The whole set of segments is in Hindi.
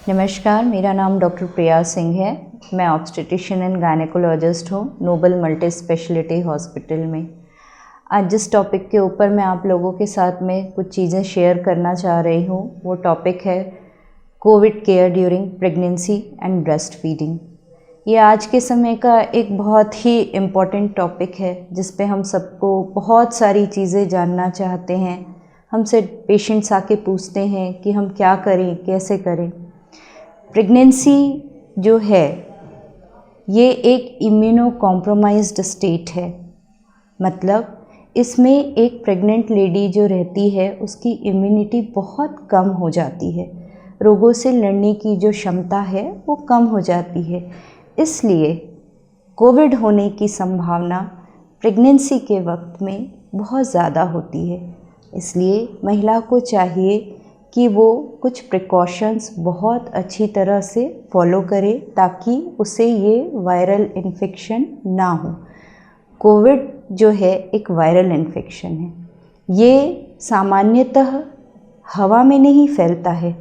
नमस्कार, मेरा नाम डॉक्टर प्रिया सिंह है। मैं ऑब्स्टेट्रिशियन एंड गायनेकोलॉजिस्ट हूँ नोबल मल्टी स्पेशलिटी हॉस्पिटल में। आज जिस टॉपिक के ऊपर मैं आप लोगों के साथ में कुछ चीज़ें शेयर करना चाह रही हूँ वो टॉपिक है Covid care during pregnancy and breast feeding. ये आज के समय का एक बहुत ही इम्पॉर्टेंट टॉपिक है जिस पे हम सबको बहुत सारी चीज़ें जानना चाहते हैं। हमसे पेशेंट्स आके पूछते हैं कि हम क्या करें, कैसे करें। प्रेगनेंसी जो है ये एक इम्यूनो कॉम्प्रोमाइज्ड स्टेट है, मतलब इसमें एक प्रेग्नेंट लेडी जो रहती है उसकी इम्यूनिटी बहुत कम हो जाती है, रोगों से लड़ने की जो क्षमता है वो कम हो जाती है। इसलिए कोविड होने की संभावना प्रेगनेंसी के वक्त में बहुत ज़्यादा होती है। इसलिए महिला को चाहिए कि वो कुछ प्रिकॉशंस बहुत अच्छी तरह से फॉलो करे ताकि उसे ये वायरल इन्फेक्शन ना हो। कोविड जो है एक वायरल इन्फेक्शन है। ये सामान्यतः हवा में नहीं फैलता है।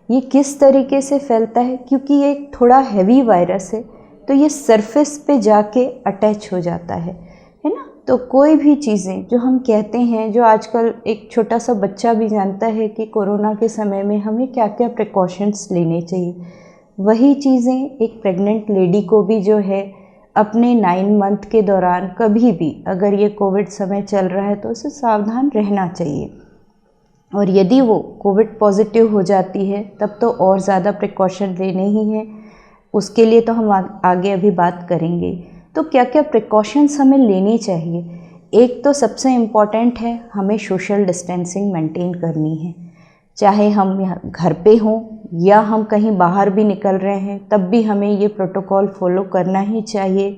ये किस तरीके से फैलता है? क्योंकि ये एक थोड़ा हैवी वायरस है तो ये सरफेस पे जाके अटैच हो जाता है ना। तो कोई भी चीज़ें जो हम कहते हैं, जो आजकल एक छोटा सा बच्चा भी जानता है कि कोरोना के समय में हमें क्या क्या प्रिकॉशंस लेने चाहिए, वही चीज़ें एक प्रेग्नेंट लेडी को भी जो है अपने 9 मंथ के दौरान कभी भी अगर ये कोविड समय चल रहा है तो उसे सावधान रहना चाहिए। और यदि वो कोविड पॉजिटिव हो जाती है तब तो और ज़्यादा प्रिकॉशन लेने ही हैं। उसके लिए तो हम आगे अभी बात करेंगे। तो क्या क्या प्रिकॉशंस हमें लेनी चाहिए? एक तो सबसे इम्पॉर्टेंट है, हमें सोशल डिस्टेंसिंग मेंटेन करनी है। चाहे हम घर पे हों या हम कहीं बाहर भी निकल रहे हैं तब भी हमें ये प्रोटोकॉल फॉलो करना ही चाहिए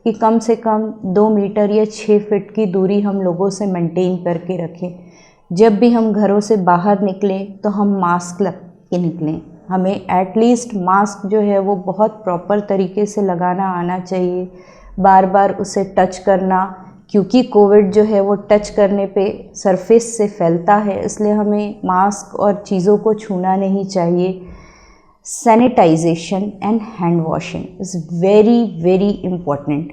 कि कम से कम 2 मीटर या 6 फीट की दूरी हम लोगों से मेंटेन करके रखें। जब भी हम घरों से बाहर निकलें तो हम मास्क लग के निकलें। हमें एटलीस्ट मास्क जो है वो बहुत प्रॉपर तरीके से लगाना आना चाहिए। बार बार उसे टच करना, क्योंकि कोविड जो है वो टच करने पे सरफेस से फैलता है, इसलिए हमें मास्क और चीज़ों को छूना नहीं चाहिए। Sanitisation and hand washing is very very important.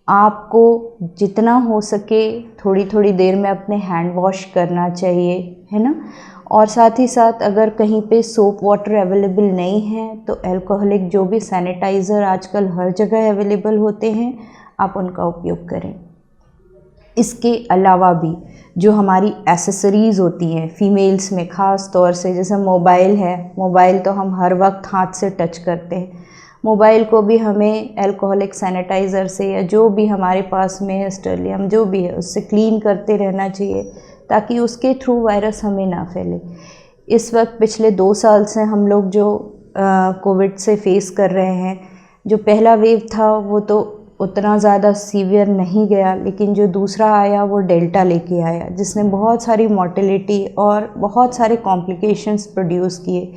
आपको जितना हो सके थोड़ी थोड़ी देर में अपने हैंड वॉश करना चाहिए, है ना। और साथ ही साथ अगर कहीं पे सोप वाटर अवेलेबल नहीं है तो अल्कोहलिक जो भी सैनिटाइज़र आजकल हर जगह अवेलेबल होते हैं, आप उनका उपयोग करें। इसके अलावा भी जो हमारी एसेसरीज़ होती हैं फीमेल्स में ख़ास तौर से, जैसे मोबाइल है, मोबाइल तो हम हर वक्त हाथ से टच करते हैं। मोबाइल को भी हमें अल्कोहलिक सैनिटाइज़र से या जो भी हमारे पास में है, स्टर्लियम जो भी है, उससे क्लीन करते रहना चाहिए ताकि उसके थ्रू वायरस हमें ना फैले। इस वक्त पिछले 2 साल से हम लोग जो कोविड से फेस कर रहे हैं, जो पहला वेव था वो तो उतना ज़्यादा सीवियर नहीं गया, लेकिन जो दूसरा आया वो डेल्टा लेके आया जिसने बहुत सारी मॉर्टेलिटी और बहुत सारे कॉम्प्लिकेशंस प्रोड्यूस किए।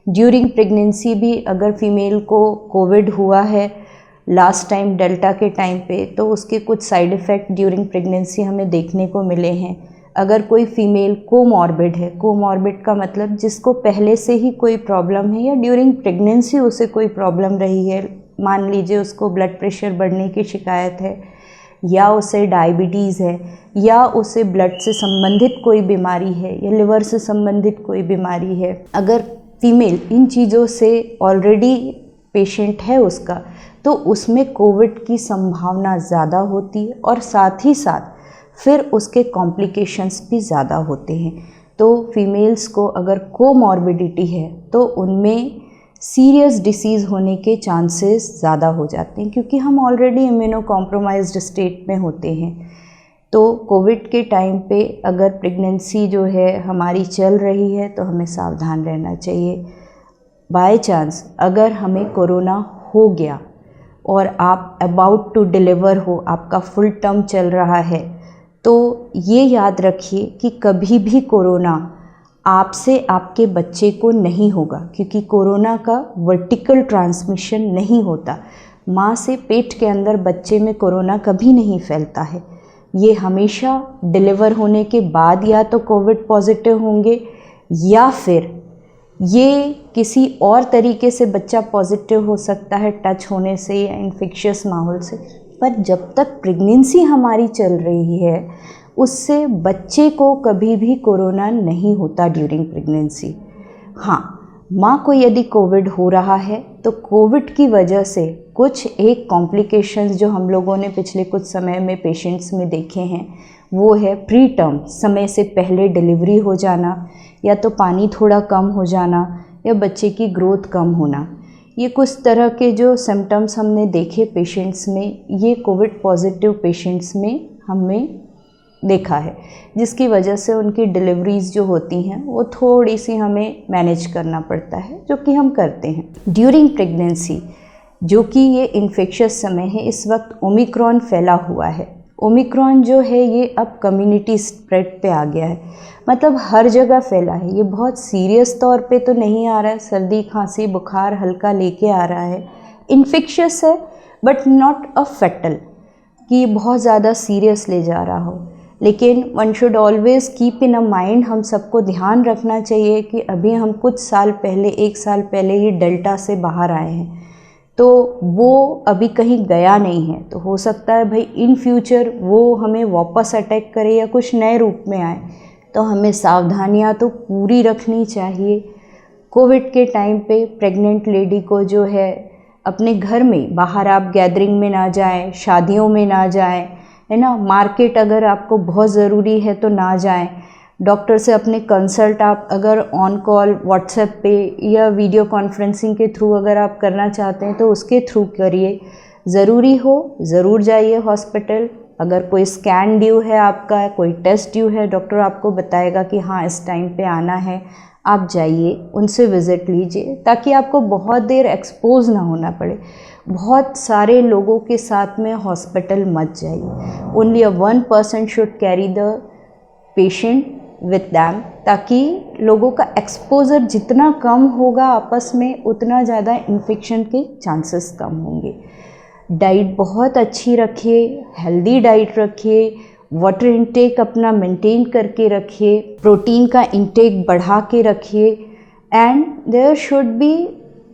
ड्यूरिंग प्रेगनेंसी भी अगर फीमेल को कोविड हुआ है लास्ट टाइम डेल्टा के टाइम पे, तो उसके कुछ साइड इफ़ेक्ट ड्यूरिंग प्रेगनेंसी हमें देखने को मिले हैं। अगर कोई फीमेल कोमॉर्बिड है, कोमॉर्बिड का मतलब जिसको पहले से ही कोई प्रॉब्लम है या ड्यूरिंग प्रेगनेंसी उसे कोई प्रॉब्लम रही है, मान लीजिए उसको ब्लड प्रेशर बढ़ने की शिकायत है या उसे डायबिटीज़ है या उसे ब्लड से संबंधित कोई बीमारी है या लिवर से संबंधित कोई बीमारी है, अगर फीमेल इन चीज़ों से ऑलरेडी पेशेंट है उसका, तो उसमें कोविड की संभावना ज़्यादा होती है और साथ ही साथ फिर उसके कॉम्प्लिकेशंस भी ज़्यादा होते हैं। तो फीमेल्स को अगर कोमॉर्बिडिटी है तो उनमें सीरियस डिसीज़ होने के चांसेस ज़्यादा हो जाते हैं, क्योंकि हम ऑलरेडी इम्यूनो कॉम्प्रोमाइज्ड स्टेट में होते हैं। तो कोविड के टाइम पे अगर प्रेगनेंसी जो है हमारी चल रही है तो हमें सावधान रहना चाहिए। बाय चांस अगर हमें कोरोना हो गया और आप अबाउट टू डिलीवर हो, आपका फुल टर्म चल रहा है, तो ये याद रखिए कि कभी भी कोरोना आपसे आपके बच्चे को नहीं होगा, क्योंकि कोरोना का वर्टिकल ट्रांसमिशन नहीं होता। माँ से पेट के अंदर बच्चे में कोरोना कभी नहीं फैलता है। ये हमेशा डिलीवर होने के बाद या तो कोविड पॉजिटिव होंगे या फिर ये किसी और तरीके से बच्चा पॉजिटिव हो सकता है, टच होने से या इन्फेक्शियस माहौल से, पर जब तक प्रेगनेंसी हमारी चल रही है उससे बच्चे को कभी भी कोरोना नहीं होता ड्यूरिंग प्रेगनेंसी। हाँ, माँ को यदि कोविड हो रहा है तो कोविड की वजह से कुछ एक कॉम्प्लिकेशंस जो हम लोगों ने पिछले कुछ समय में पेशेंट्स में देखे हैं वो है प्री टर्म, समय से पहले डिलीवरी हो जाना, या तो पानी थोड़ा कम हो जाना, या बच्चे की ग्रोथ कम होना। ये कुछ तरह के जो सिम्टम्स हमने देखे पेशेंट्स में, ये कोविड पॉजिटिव पेशेंट्स में हमने देखा है, जिसकी वजह से उनकी डिलीवरीज़ जो होती हैं वो थोड़ी सी हमें मैनेज करना पड़ता है, जो कि हम करते हैं। ड्यूरिंग प्रेगनेंसी जो कि ये इन्फेक्शियस समय है, इस वक्त ओमिक्रॉन फैला हुआ है। ओमिक्रॉन जो है ये अब कम्युनिटी स्प्रेड पे आ गया है, मतलब हर जगह फैला है। ये बहुत सीरियस तौर पे तो नहीं आ रहा है, सर्दी खांसी बुखार हल्का लेके आ रहा है, इन्फेक्शियस है बट नॉट अ फैटल कि बहुत ज़्यादा सीरियस ले जा रहा हो। लेकिन one should always keep in a mind, हम सबको ध्यान रखना चाहिए कि अभी हम कुछ साल पहले, 1 साल पहले ही डेल्टा से बाहर आए हैं, तो वो अभी कहीं गया नहीं है। तो हो सकता है भाई इन फ्यूचर वो हमें वापस अटैक करे या कुछ नए रूप में आए, तो हमें सावधानियां तो पूरी रखनी चाहिए। कोविड के टाइम पे प्रेग्नेंट लेडी को जो है अपने घर में, बाहर आप गैदरिंग में ना जाएं, शादियों में ना जाएं, है ना, मार्केट अगर आपको बहुत ज़रूरी है तो ना जाएं। डॉक्टर से अपने कंसल्ट आप अगर ऑन कॉल व्हाट्सएप पे या वीडियो कॉन्फ्रेंसिंग के थ्रू अगर आप करना चाहते हैं तो उसके थ्रू करिए। ज़रूरी हो ज़रूर जाइए हॉस्पिटल। अगर कोई स्कैन ड्यू है आपका, कोई टेस्ट ड्यू है, डॉक्टर आपको बताएगा कि हाँ इस टाइम पे आना है, आप जाइए, उनसे विज़िट लीजिए, ताकि आपको बहुत देर एक्सपोज ना होना पड़े। बहुत सारे लोगों के साथ में हॉस्पिटल मत जाइए। Only a 1% should carry the patient with them, ताकि लोगों का एक्सपोजर जितना कम होगा आपस में, उतना ज़्यादा इन्फेक्शन के चांसेस कम होंगे। डाइट बहुत अच्छी रखिए, हेल्दी डाइट रखिए, वाटर इनटेक अपना मेंटेन करके रखिए, प्रोटीन का इनटेक बढ़ा के रखिए, and there should be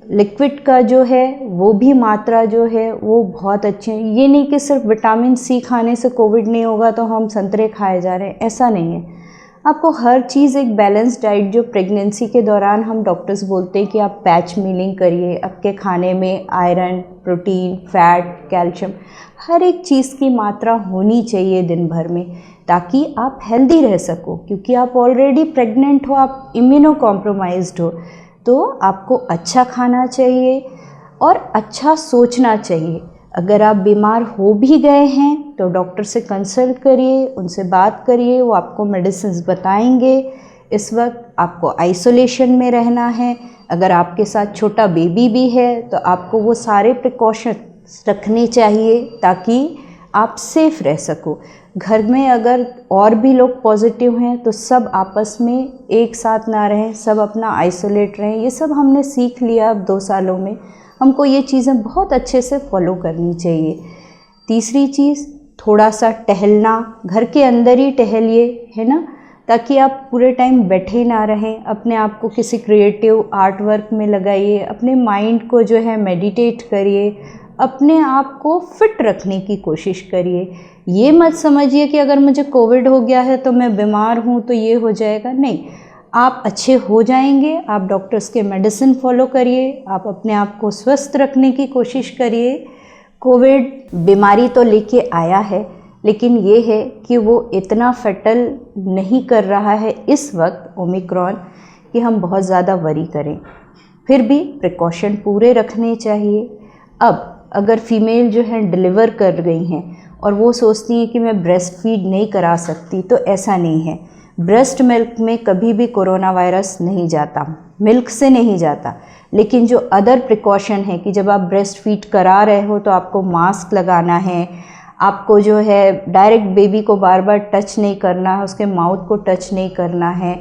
liquid का जो है वो भी मात्रा जो है वो बहुत अच्छी है। ये नहीं कि सिर्फ विटामिन सी खाने से कोविड नहीं होगा तो हम संतरे खाए जा रहे हैं, ऐसा नहीं है। आपको हर चीज़ एक बैलेंस डाइट, जो प्रेगनेंसी के दौरान हम डॉक्टर्स बोलते हैं कि आप पैच मीलिंग करिए, आपके खाने में आयरन, प्रोटीन, फैट, कैल्शियम, हर एक चीज़ की मात्रा होनी चाहिए दिन भर में, ताकि आप हेल्दी रह सको। क्योंकि आप ऑलरेडी प्रेग्नेंट हो, आप इम्यूनो कॉम्प्रोमाइज्ड हो, तो आपको अच्छा खाना चाहिए और अच्छा सोचना चाहिए। अगर आप बीमार हो भी गए हैं तो डॉक्टर से कंसल्ट करिए, उनसे बात करिए, वो आपको मेडिसिन बताएंगे। इस वक्त आपको आइसोलेशन में रहना है। अगर आपके साथ छोटा बेबी भी है तो आपको वो सारे प्रिकॉशंस रखने चाहिए ताकि आप सेफ रह सको। घर में अगर और भी लोग पॉजिटिव हैं तो सब आपस में एक साथ ना रहें, सब अपना आइसोलेट रहें। ये सब हमने सीख लिया अब 2 सालों में, हमको ये चीज़ें बहुत अच्छे से फॉलो करनी चाहिए। तीसरी चीज़, थोड़ा सा टहलना, घर के अंदर ही टहलिए, है ना, ताकि आप पूरे टाइम बैठे ना रहें। अपने आप को किसी क्रिएटिव आर्ट वर्क में लगाइए, अपने माइंड को जो है मेडिटेट करिए, अपने आप को फिट रखने की कोशिश करिए। ये मत समझिए कि अगर मुझे कोविड हो गया है तो मैं बीमार हूँ तो ये हो जाएगा, नहीं, आप अच्छे हो जाएंगे। आप डॉक्टर्स के मेडिसिन फॉलो करिए, आप अपने आप को स्वस्थ रखने की कोशिश करिए। कोविड बीमारी तो लेके आया है, लेकिन ये है कि वो इतना फैटल नहीं कर रहा है इस वक्त ओमिक्रॉन कि हम बहुत ज़्यादा वरी करें। फिर भी प्रिकॉशन पूरे रखने चाहिए। अब अगर फीमेल जो है डिलीवर कर गई हैं और वो सोचती हैं कि मैं ब्रेस्ट फीड नहीं करा सकती, तो ऐसा नहीं है। ब्रेस्ट मिल्क में कभी भी कोरोना वायरस नहीं जाता, मिल्क से नहीं जाता। लेकिन जो अदर प्रिकॉशन है कि जब आप ब्रेस्ट फीड करा रहे हो तो आपको मास्क लगाना है, आपको जो है डायरेक्ट बेबी को बार बार टच नहीं करना है, उसके माउथ को टच नहीं करना है,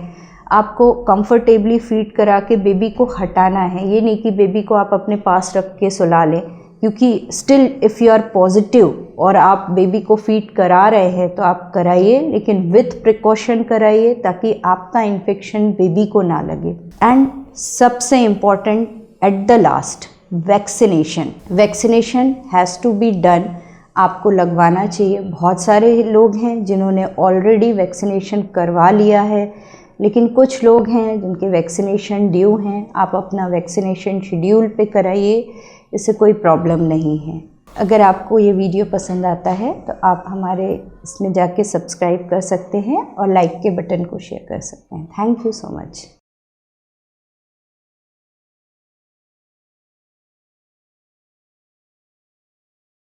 आपको कंफर्टेबली फीड करा के बेबी को हटाना है। ये नहीं कि बेबी को आप अपने पास रख के सुला लें, क्योंकि still if you are positive और आप बेबी को फीड करा रहे हैं तो आप कराइए, लेकिन विथ प्रिकॉशन कराइए ताकि आपका इन्फेक्शन बेबी को ना लगे। एंड सबसे important at the last vaccination has to be done. आपको लगवाना चाहिए। बहुत सारे लोग हैं जिन्होंने ऑलरेडी वैक्सीनेशन करवा लिया है, लेकिन कुछ लोग हैं जिनके वैक्सीनेशन ड्यू हैं। आप अपना वैक्सीनेशन शेड्यूल पे कराइए, इससे कोई प्रॉब्लम नहीं है। अगर आपको ये वीडियो पसंद आता है तो आप हमारे इसमें जाके सब्सक्राइब कर सकते हैं और लाइक के बटन को शेयर कर सकते हैं। Thank you so much.